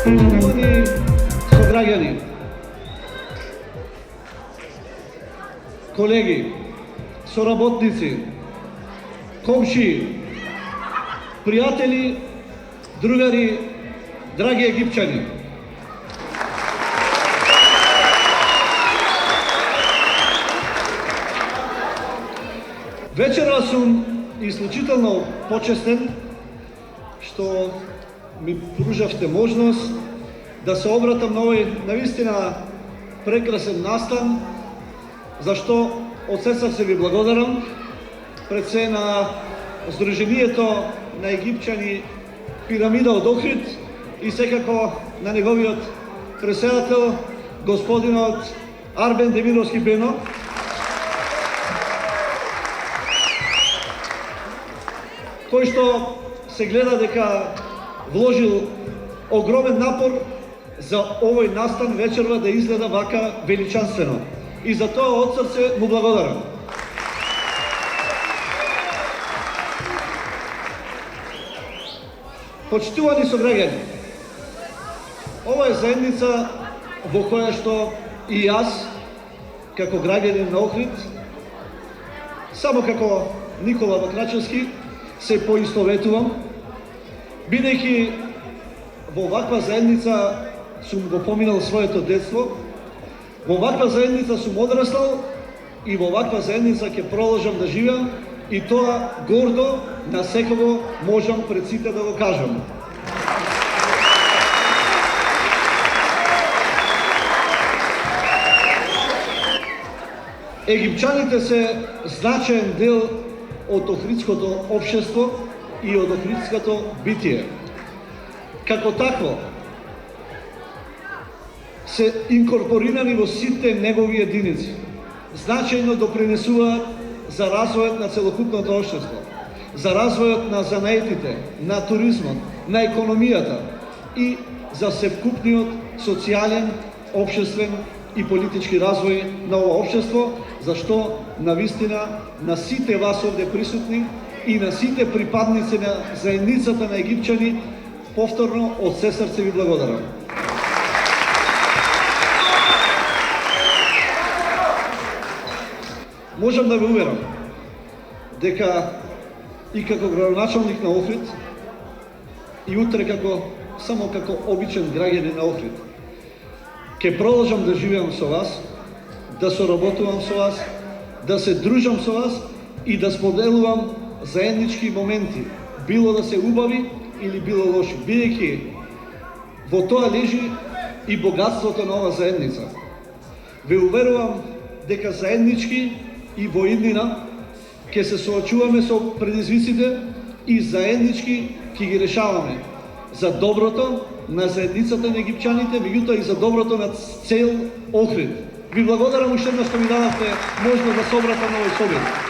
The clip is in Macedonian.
Почитувани сограѓани, колеги, соработници, комши, пријатели, другари, драги египчани. Вечера сум исклучително почестен што ми пружавте можност да се обратам на овој навистина прекрасен настан, зашто од срца се ви благодарам пред се на Сдруженијето на египчани Пирамида од Охрид и секако на неговиот преседател, господинот Арбен Демировски Бено, кој што се гледа дека вложил огромен напор за овој настан вечерва да изгледа вака величанствено. И за тоа од срце му благодарам. Почитувани сограѓани, ова е заедница во која што и јас, како граѓанин на Охрид, само како Никола Бакрачевски, се поистоветувам, бидејќи во ваква заедница сум го поминал своето детство, во ваква заедница сум одраслал и во ваква заедница ќе продолжам да живеам и тоа гордо на секого можам пред сите да го кажам. Египчаните се значаен дел од охридското општество и од охридското битие. Како такво, се инкорпорирани во сите негови единици. Значајно допринесуваат за развојот на целокупното општество, за развојот на занаетите, на туризмот, на економијата и за севкупниот социјален, општествен и политички развој на ова општество, зашто навистина на сите вас овде присутни и на сите припадници на заедницата на египчани повторно од се срце ви благодарам. Можам да ве уверам дека и како градоначалник на Охрид и утре само како обичен граѓанин на Охрид ќе продолжам да живеам со вас, да соработувам со вас, да се дружам со вас и да споделувам заеднички моменти, било да се убави или било лоши, бидејќи во тоа лежи и богатството на оваа заедница. Ве уверувам дека заеднички и во иднина ќе се соочуваме со предизвиците и заеднички ќе ги решаваме за доброто на заедницата на египчаните, меѓутоа и за доброто на цел Охрид. Ви благодарам уште еднаш што ми дадавте можност да се обратам на овој собир.